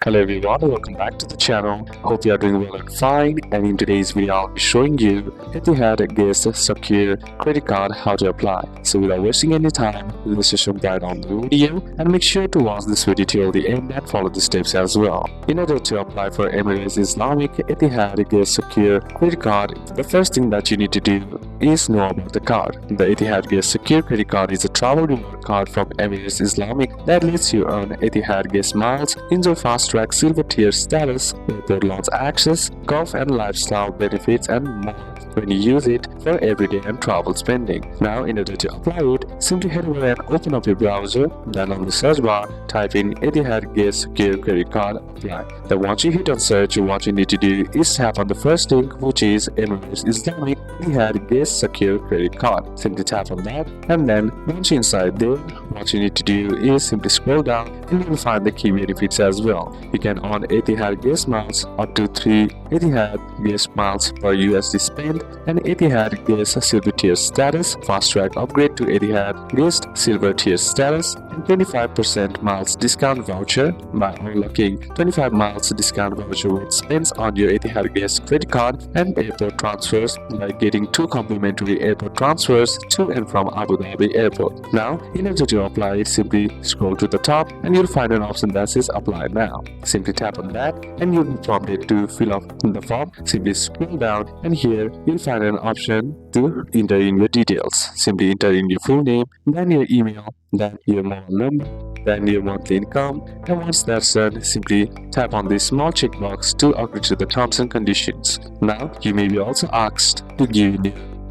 Hello everyone, welcome back to the channel. Hope you are doing well and fine, and in today's video I'll be showing you Etihad guest Saqer credit card how to apply. So without wasting any time, let's just jump right on the video and make sure to watch this video till the end and follow the steps as well. In order to apply for Emirates Islamic Etihad guest Saqer credit card, the first thing that you need to do is know about the card. The Etihad guest Saqer credit card is a travel reward card from Emirates Islamic that lets you earn Etihad guest miles, enjoy fast track silver tier status, airport lounge access, golf and lifestyle benefits, and more when you use it for everyday and travel spending. Now, in order to apply it, simply head over and open up your browser. Then on the search bar, type in Etihad guest Saqer credit card, apply. Then once you hit on search, what you need to do is tap on the first link, which is Emirates Islamic Etihad guest Saqer credit card. Simply tap on that, and then once you're inside there, what you need to do is simply scroll down and you will find the key benefits as well. You can earn Etihad guest miles up to 3 Etihad guest miles per USD spend, and Etihad guest silver tier status, fast track upgrade to Etihad guest silver tier status, and 25% miles discount voucher by unlocking 25 miles discount voucher with spends on your Etihad guest credit card, and airport transfers by getting 2 complimentary airport transfers to and from Abu Dhabi airport. Now, in order to apply it, simply scroll to the top and you'll find an option that says apply now. Simply tap on that and you'll be prompted to fill up the form. Simply scroll down and here you'll find an option to enter in your details. Simply enter in your full name, then your email, then your mobile number, then your monthly income, and once that's done, simply tap on this small checkbox to agree to the terms and conditions. Now, you may be also asked to give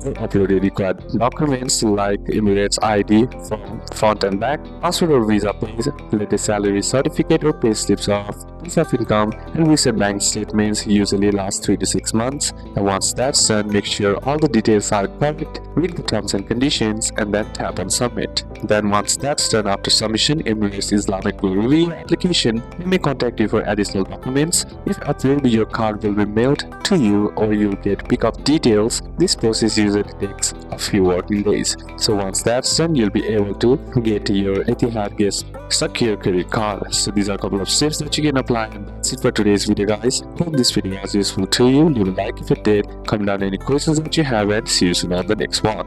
or upload your required documents like Emirates ID from front and back, passport or visa page, latest salary certificate or pay slips of proof of income, and recent bank statements usually last 3 to 6 months. And once that's done, make sure all the details are correct, read the terms and conditions, and then tap on submit. Then once that's done, after submission, Emirates Islamic will review your application and may contact you for additional documents. If approved, your card will be mailed to you or you'll get pickup details. This process usually takes a few working days. So once that's done, you'll be able to get your Etihad guest Saqer credit card. So these are a couple of steps that you can apply, and that's it for today's video, guys. Hope this video was useful to you. Leave a like if it did, comment down any questions that you have, and see you soon on the next one.